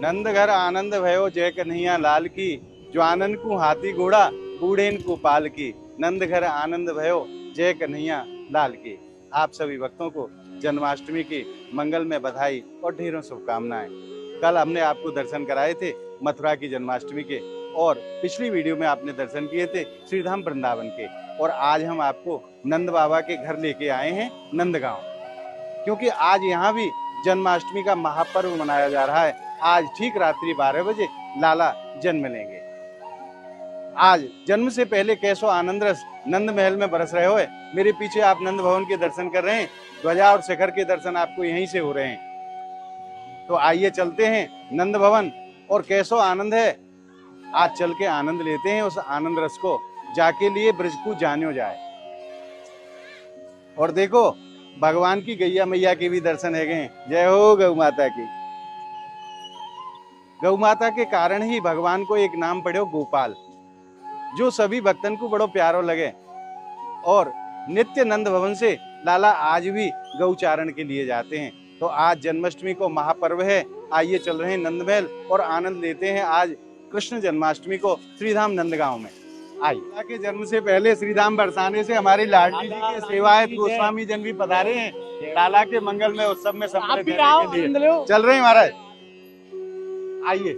नंद घर आनंद भयो जय कन्हैया लाल की, जो आनंद को हाथी घोड़ा बूढ़ेन को पाल की। नंद घर आनंद भयो जय कन्हैया लाल की। आप सभी भक्तों को जन्माष्टमी की मंगल में बधाई और ढेरों शुभकामनाएं। कल हमने आपको दर्शन कराए थे मथुरा की जन्माष्टमी के, और पिछली वीडियो में आपने दर्शन किए थे श्रीधाम वृंदावन के, और आज हम आपको नंद बाबा के घर लेके आए हैं नंदगांव, क्योंकि आज यहाँ भी जन्माष्टमी का महापर्व मनाया जा रहा है। आज ठीक रात्रि 12 बजे लाला जन्म लेंगे। आज जन्म से पहले कैसो आनंद रस नंद महल में बरस रहे हो। मेरे पीछे आप नंद भवन के दर्शन कर रहे हैं, ध्वजा और शिखर के दर्शन आपको यहीं से हो रहे हैं। तो आइए चलते हैं नंद भवन, और कैसो आनंद है आज चल के आनंद लेते हैं उस आनंद रस को, जाके लिए ब्रज को जानो जाए। और देखो भगवान की गैया मैया के भी दर्शन है गए। जय हो गौ माता की। गौ माता के कारण ही भगवान को एक नाम पड़ो गोपाल, जो सभी भक्तन को बड़ो प्यारो लगे। और नित्य नंद भवन से लाला आज भी गौचारण के लिए जाते हैं। तो आज जन्माष्टमी को महापर्व है। आइए चल रहे हैं नंद महल और आनंद लेते हैं आज कृष्ण जन्माष्टमी को श्रीधाम नंदगांव में। आइए के जन्म से पहले श्रीधाम बरसाने से हमारी लाडली जी के सेवायत गोस्वामी जन भी पधारे हैं लाला के मंगल में उत्सव में सम्मिलित होने के लिए। चल रहे हैं महाराज, आइए।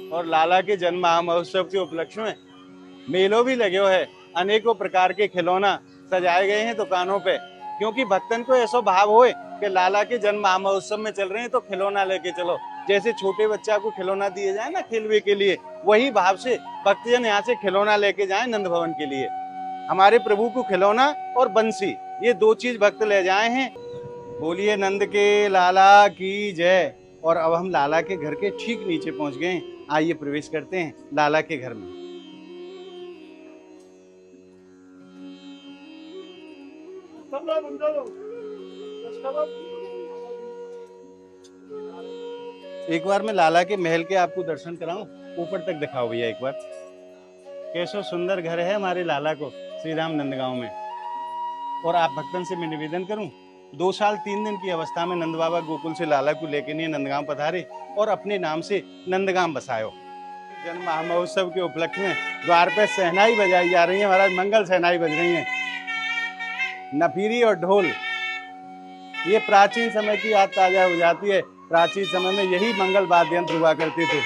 और लाला के जन्म महोत्सव के उपलक्ष्य में मेलों भी लगे हुए हैं। अनेकों प्रकार के खिलौना सजाए गए हैं दुकानों पे, क्योंकि भक्तन को ऐसा भाव होए कि लाला के जन्म महोत्सव में चल रहे हैं तो खिलौना लेके चलो। जैसे छोटे बच्चा को खिलौना दिए जाए ना खेलवे के लिए, वही भाव से भक्तजन यहाँ से खिलौना लेके जाए नंद भवन के लिए। हमारे प्रभु को खिलौना और बंसी, ये दो चीज भक्त ले जाए हैं। बोलिए नंद के लाला की जय। और अब हम लाला के घर के ठीक नीचे पहुंच गए हैं। आइए प्रवेश करते हैं लाला के घर में। एक बार मैं लाला के महल के आपको दर्शन कराऊं, ऊपर तक दिखाओ भैया एक बार। कैसो सुंदर घर है हमारे लाला को श्रीधाम नंदगांव में। और आप भक्तन से मैं निवेदन करूं, 2 साल 3 दिन की अवस्था में नंद बाबा गोकुल से लाला को लेके नहीं नंदगांव पधारे और अपने नाम से नंदगांव बसायो। जन्म महोत्सव के उपलक्ष्य में द्वार पे सहनाई बजाई जा रही है महाराज, मंगल सहनाई बज रही है, नफीरी और ढोल। ये प्राचीन समय की याद ताजा हो जाती है। प्राचीन समय में यही मंगल वाद्य यंत्र हुआ करते थे।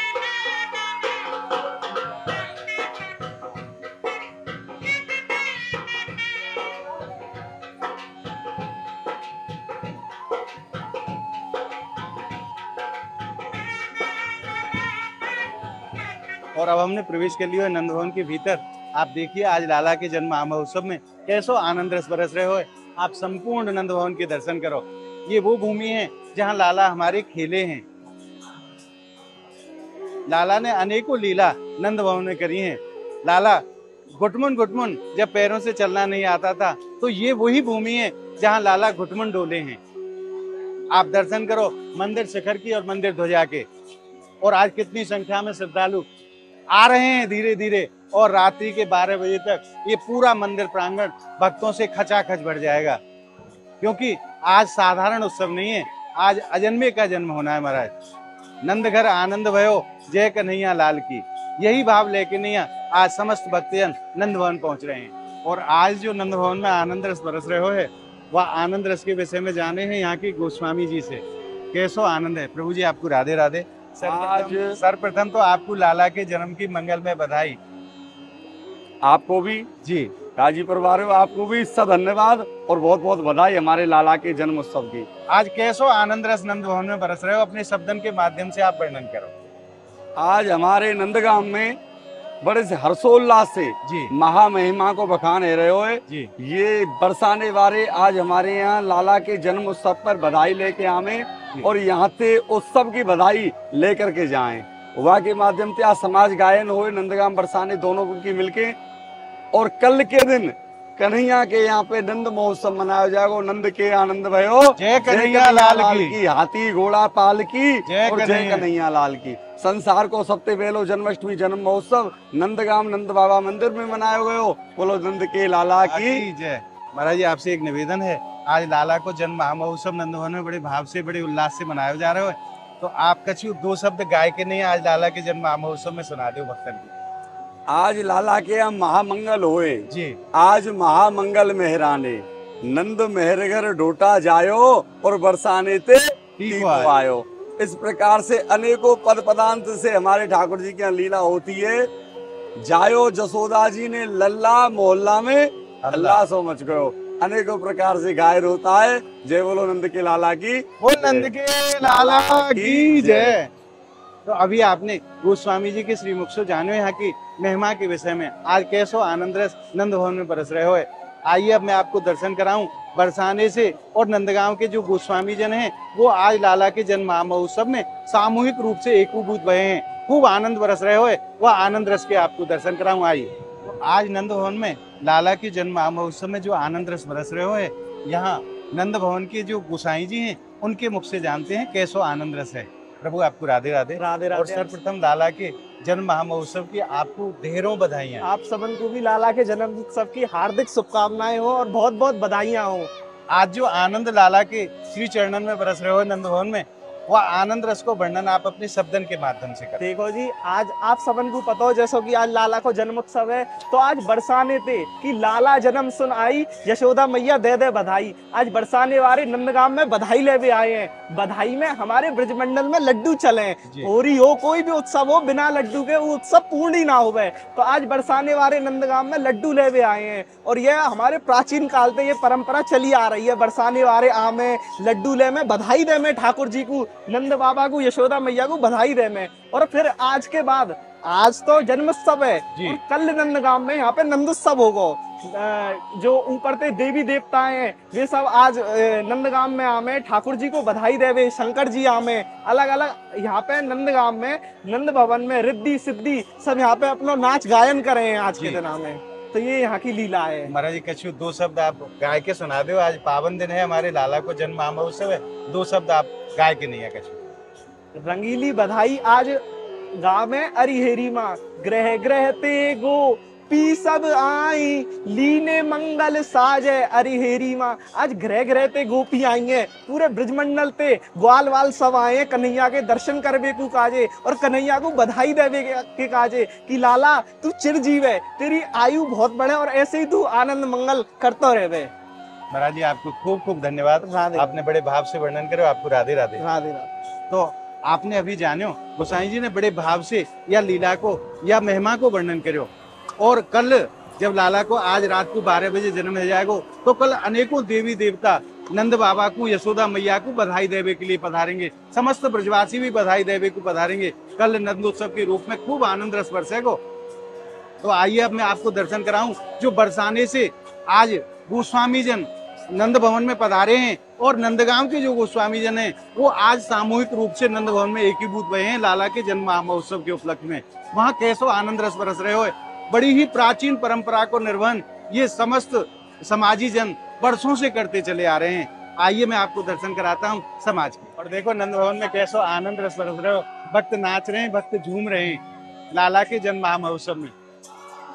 और अब हमने प्रवेश कर लिया है नंद भवन के भीतर। आप देखिए आज लाला के जन्म महोत्सव में कैसो आनंद रस बरस रहे हो। आप संपूर्ण नंद भवन के दर्शन करो। ये वो भूमि है जहाँ लाला हमारे खेले हैं। लाला ने अनेकों लीला नंद भवन में करी हैं। लाला घुटमुन घुटमुन जब पैरों से चलना नहीं आता था, तो ये वही भूमि है जहाँ लाला घुटमुन डोले हैं। आप दर्शन करो मंदिर शिखर की और मंदिर ध्वजा के। और आज कितनी संख्या में श्रद्धालु आ रहे हैं धीरे धीरे, और रात्रि के 12 बजे तक ये पूरा मंदिर प्रांगण भक्तों से खचाखच भर जाएगा। क्योंकि आज साधारण उत्सव नहीं है, आज अजन्मे का जन्म होना है महाराज। नंद घर आनंद भयो जय कन्हैया लाल की, यही भाव लेके नहीं आज समस्त भक्तजन नंद भवन पहुंच रहे हैं। और आज जो नंद भवन में आनंद रस बरस रहे हो है, वह आनंद रस के विषय में जाने हैं यहाँ की गोस्वामी जी से। कैसो आनंद है। प्रभु जी आपको राधे राधे। आज सर्वप्रथम तो आपको लाला के जन्म की मंगल में बधाई। आपको भी जी, काजी परिवार आपको भी सब धन्यवाद और बहुत बहुत बधाई हमारे लाला के जन्म उत्सव की। आज कैसो आनंद रस नंद भवन में बरस रहे हो, अपने शब्दन के माध्यम से आप वर्णन करो। आज हमारे नंदगांव में बड़े से हर्षोल्लास से जी महामहिमा को बखान है रहे हो जी। ये बरसाने वाले आज हमारे यहाँ लाला के जन्म उत्सव पर बधाई लेके आवे और यहाँ से उत्सव की बधाई लेकर के जाएं। वहाँ के माध्यम से आज समाज गायन हो नंदगांव बरसाने दोनों की मिलके। और कल के दिन कन्हैया के यहाँ पे नंद महोत्सव मनाया जाएगा। नंद के आनंद भयो जय कन्हैया लाल की, हाथी घोड़ा पाल की और जय कन्हैया कन्हैया लाल की। संसार को सबसे पहले जन्माष्टमी जन्म महोत्सव नंदगांव नंद बाबा मंदिर में मनाया गयो। बोलो नंद के लाला की जय। महाराज जी आपसे एक निवेदन है, आज लाला को जन्म महोत्सव नंद भवन में बड़े भाव से बड़े उल्लास से मनाया जा रहा है। तो आप कछु 2 शब्द गाय के नहीं आज लाला के जन्म महोत्सव में सुना दो भक्तन की। आज लाला के हम महामंगल होए जी। आज महामंगल मेहराने नंद मेहरगर डोटा जायो और बरसाने ते ठीक आयो। इस प्रकार से अनेकों पद पदांत से हमारे ठाकुर जी की यहाँ लीला होती है। जायो जसोदा जी ने लल्ला मोहल्ला में अल्लाह सो मच गयो। अनेकों प्रकार से गायर होता है। जय बोलो नंद के लाला की। वो नंद के लाला की जय। तो अभी आपने गोस्वामी जी के श्रीमुख से जानो यहाँ की महिमा के विषय में। आज कैसो आनंद रस नंद भवन में बरस रहे हो। आइए अब मैं आपको दर्शन कराऊं बरसाने से। और नंदगांव के जो गोस्वामी जन हैं वो आज लाला के जन्म महोत्सव में सामूहिक रूप से एकभूत भये हैं, खूब आनंद बरस रहे हो। वह आनंद रस के आपको दर्शन कराऊं। आइए। तो आज नंद भवन में लाला के जन्म महोत्सव में जो आनंद रस बरस रहे हो, यहाँ नंद भवन के जो गोसाई जी हैं उनके मुख से जानते हैं कैसो आनंद रस है। प्रभु आपको राधे राधे। राधे राधे। और सर्वप्रथम लाला के जन्म महामहोत्सव की आपको ढेरों बधाइयां। आप सबन को भी लाला के जन्म उत्सव की हार्दिक शुभकामनाएं हो और बहुत बहुत बधाइयां हो। आज जो आनंद लाला के श्री चरणन में बरस रहे हो नंद भवन में, वह आनंद रस को वर्णन आप अपने शब्दन के माध्यम से करें। देखो जी, आज आप सबन को पता हो जैसो कि आज लाला को जन्म उत्सव है, तो आज बरसाने थे कि लाला जन्म सुन आई, यशोदा मैया दे दे बधाई। आज बरसाने वाले नंदगांव में बधाई लेवे आए हैं। बधाई में हमारे ब्रजमंडल में लड्डू चले। हो रही हो कोई भी उत्सव हो, बिना लड्डू के वो उत्सव पूर्ण ही ना होवे। तो आज बरसाने वाले नंदगांव में लड्डू लेवे आए हैं। और यह हमारे प्राचीन काल से ये परंपरा चली आ रही है। बरसाने वाले आमे लड्डू ले में बधाई दे में ठाकुर जी को, नंद बाबा को, यशोदा मैया को बधाई दे में। और फिर आज के बाद, आज तो जन्मोत्सव है और कल नंदगांव में यहाँ पे नंदोत्सव होगा। जो ऊपर से देवी देवता हैं वे सब आज नंदगांव में आमे ठाकुर जी को बधाई देवे। शंकर जी आमे अलग अलग यहाँ पे नंदगांव में नंद भवन में रिद्धि सिद्धि सब यहाँ पे अपना नाच गायन करे हैं आज के दिन में। तो ये यहाँ की लीला है। महाराज जी कछु 2 शब्द आप गाय के सुना दो। आज पावन दिन है, हमारे लाला को जन्म महोत्सव है। 2 शब्द आप गाय के नहीं है कछु। रंगीली बधाई आज गाँव में अरिहेरी माँ ग्रह ग्रह ते गो पी सब आई लीने मंगल साजे अरिहेरी माँ। आज ग्रह ग्रह ते गोपी आई हैं, पूरे ब्रजमंडल ते ग्वाल वाल सब आए हैं कन्हैया के दर्शन करवे को काजे और कन्हैया को बधाई देवे के काजे कि लाला तू चिरजीव है, तेरी आयु बहुत बढ़े और ऐसे ही तू आनंद मंगल करता रहे। महाराज जी आपको खूब खूब धन्यवाद। आपने बड़े भाव से वर्णन करो। आपको राधे राधे। राधे राधे। तो आपने अभी जानो गोसाई जी ने बड़े भाव से या लीला को या महिमा को वर्णन करो। और कल जब लाला को आज रात को 12 बजे जन्म हो जाएगा, तो कल अनेकों देवी देवता नंद बाबा को, यशोदा मैया को बधाई देवे के लिए पधारेंगे। समस्त ब्रजवासी भी बधाई देवे को पधारेंगे। कल नंदोत्सव के रूप में खूब आनंद रस बरसेगा। तो आइए अब मैं आपको दर्शन कराऊं जो बरसाने से आज गोस्वामी जन नंद भवन में पधारे हैं। और नंदगांव के जो गोस्वामी जन हैं वो आज सामूहिक रूप से नंद भवन में एकीभूत भये हैं लाला के जन्म महोत्सव के उपलक्ष्य में। वहाँ कैसो आनंद रस बरस रहे हो। बड़ी ही प्राचीन परंपरा को निर्वहन ये समस्त समाजी जन वर्षों से करते चले आ रहे हैं। आइए मैं आपको दर्शन कराता हूँ समाज के। और देखो नंद भवन में कैसो आनंद रस बरस रहे हो। भक्त नाच रहे हैं, भक्त झूम रहे हैं लाला के जन्म महोत्सव में।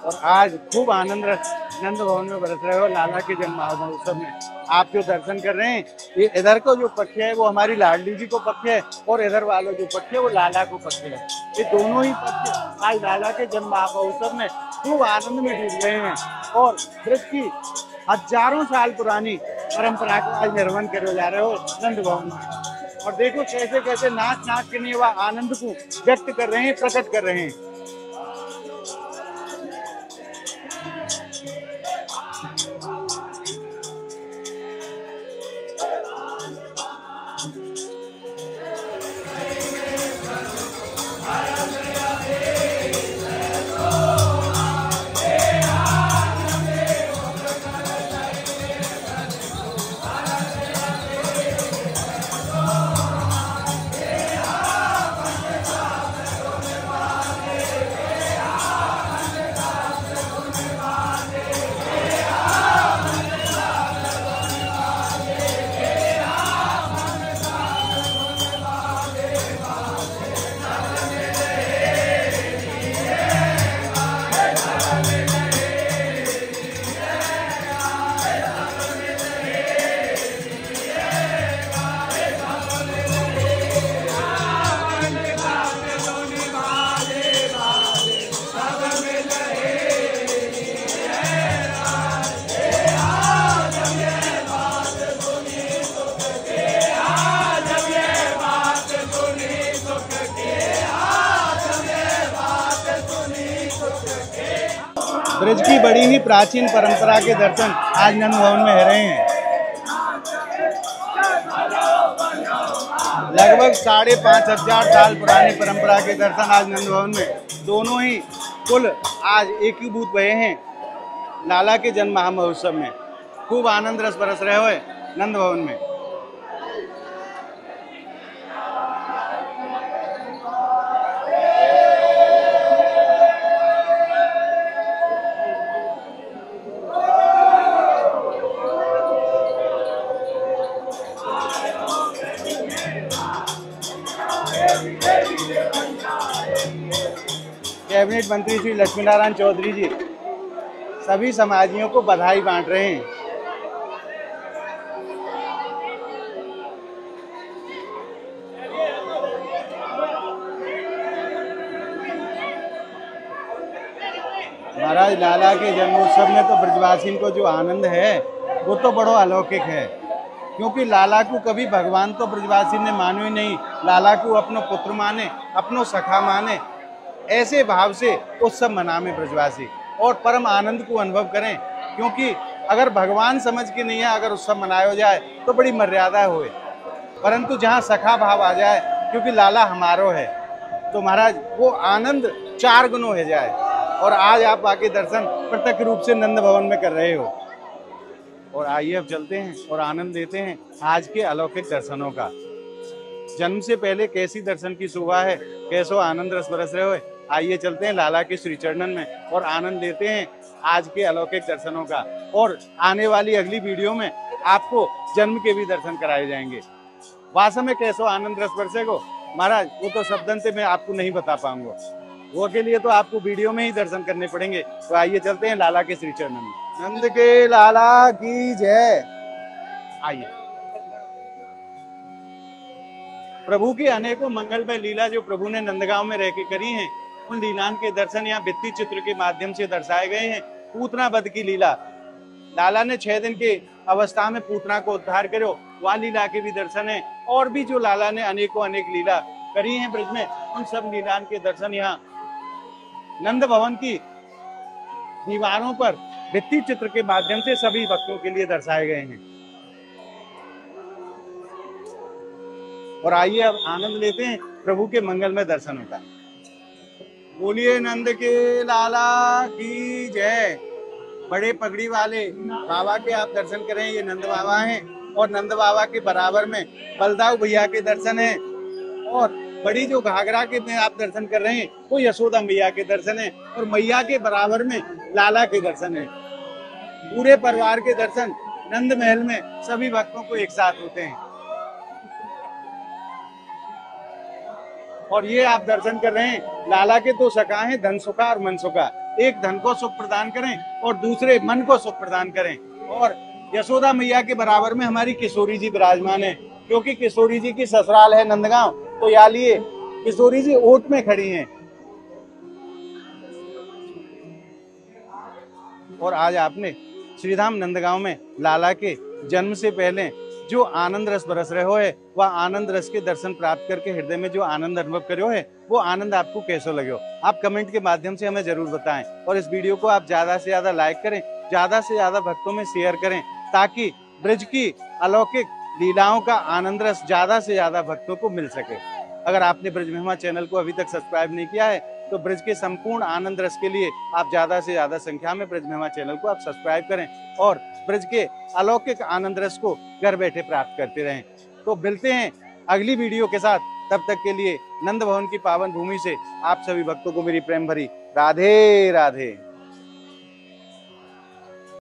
और आज खूब आनंद रस नंद भवन में बरस रहे हो लाला के जन्म महोत्सव में। आप जो दर्शन कर रहे हैं, ये इधर को जो पक्ष है वो हमारी लाडली जी को पक्ष है और इधर वाला जो पक्ष है वो लाला को पक्ष है। ये दोनों ही पक्ष आज लाला के जन्म महोत्सव में खूब आनंद में डूब रहे हैं। और ब्रज की हजारों साल पुरानी परंपरा को आज निर्वहन करे जा रहे हो नंद भवन में। और देखो कैसे कैसे नाच नाच के लिए वह आनंद को व्यक्त कर रहे हैं, प्रकट कर रहे हैं। ब्रज की बड़ी ही प्राचीन परंपरा के दर्शन आज नंद भवन में हो रहे हैं। लगभग 5,500 साल पुरानी परंपरा के दर्शन आज नंद भवन में दोनों ही कुल आज एकीभूत हुए हैं लाला के जन्म महामहोत्सव में। खूब आनंद रस बरस रहे हुए नंद भवन में। कैबिनेट मंत्री श्री लक्ष्मी नारायण चौधरी जी सभी समाजियों को बधाई बांट रहे हैं। महाराज लाला के जन्मोत्सव में तो ब्रजवासियों को जो आनंद है वो तो बड़ो अलौकिक है, क्योंकि लाला को कभी भगवान तो ब्रजवासी ने मानो ही नहीं। लाला को अपनो पुत्र माने, अपनो सखा माने, ऐसे भाव से उत्सव मनावे ब्रजवासी और परम आनंद को अनुभव करें। क्योंकि अगर भगवान समझ के नहीं है, अगर उत्सव मनाया जाए तो बड़ी मर्यादा होए, परंतु जहाँ सखा भाव आ जाए, क्योंकि लाला हमारो है, तो महाराज वो आनंद 4 गुना हो जाए। और आज आप आके दर्शन प्रत्यक्ष रूप से नंद भवन में कर रहे हो। और आइए अब चलते हैं और आनंद लेते हैं आज के अलौकिक दर्शनों का। जन्म से पहले कैसी दर्शन की शोभा है, कैसो आनंद रस बरस रहे हो। आइए चलते हैं लाला के श्री चरणन में और आनंद लेते हैं आज के अलौकिक दर्शनों का। और आने वाली अगली वीडियो में आपको जन्म के भी दर्शन कराए जाएंगे। वास्तव में कैसो आनंद रस बरसेगो महाराज, वो तो शब्दन से मैं आपको नहीं बता पाऊंगा, वो के लिए तो आपको वीडियो में ही दर्शन करने पड़ेंगे। तो आइए चलते हैं लाला के श्री चरणन में। नंद के लाला की जय। आइए, प्रभु की अनेकों मंगलमय लीला जो प्रभु ने नंदगांव में रह के करी हैं, उन लीलाओं के दर्शन यहाँ भित्ति चित्र के माध्यम से दर्शाए गए हैं। पूतना वध की लीला, लाला ने 6 दिन के अवस्था में पूतना को उद्धार करो, वह लीला के भी दर्शन है। और भी जो लाला ने अनेकों अनेक लीला करी हैं ब्रज में, उन सब लीलाओं के दर्शन यहाँ नंद भवन की दीवारों पर भित्ति चित्र के माध्यम से सभी भक्तों के लिए दर्शाए गए हैं। और आइए अब आनंद लेते हैं प्रभु के मंगलमय दर्शनों का। बोलिए नंद के लाला की जय। बड़े पगड़ी वाले बाबा के आप दर्शन करें, ये नंद बाबा हैं। और नंद बाबा के बराबर में बलदाऊ भैया के दर्शन हैं। और बड़ी जो घाघरा के में आप दर्शन कर रहे हैं वो यशोदा मैया के दर्शन है। और मैया के बराबर में लाला के दर्शन है। पूरे परिवार के दर्शन नंद महल में सभी भक्तों को एक साथ होते हैं। और ये आप दर्शन कर रहे हैं, लाला के 2 सखा हैं, धन सुखा और मन सुखा। एक धन को सुख प्रदान करें और दूसरे मन को सुख प्रदान करें। और यशोदा मैया के बराबर में हमारी किशोरी जी विराजमान है, क्योंकि किशोरी जी की ससुराल है नंदगांव। तो या लिए किशोरी जी ओट में खड़ी हैं। और आज आपने श्रीधाम नंदगांव में लाला के जन्म से पहले जो आनंद रस बरस रहे हो है, वह आनंद रस के दर्शन प्राप्त करके हृदय में जो आनंद अनुभव करो है, वो आनंद आपको कैसो लगे? आप कमेंट के माध्यम से हमें जरूर बताएं। और इस वीडियो को आप ज्यादा से ज्यादा लाइक करें, ज्यादा से ज्यादा भक्तों में शेयर करें, ताकि ब्रज की अलौकिक लीलाओं का आनंद रस ज्यादा से ज्यादा भक्तों को मिल सके। अगर आपने ब्रज महिमा चैनल को अभी तक सब्सक्राइब नहीं किया है, तो ब्रज के संपूर्ण आनंद रस के लिए आप ज्यादा से ज्यादा संख्या में ब्रज महिमा चैनल को आप सब्सक्राइब करें और ब्रज के अलौकिक आनंद रस को घर बैठे प्राप्त करते रहें। तो मिलते हैं अगली वीडियो के साथ। तब तक के लिए नंद भवन की पावन भूमि से आप सभी भक्तों को मेरी प्रेम भरी राधे राधे।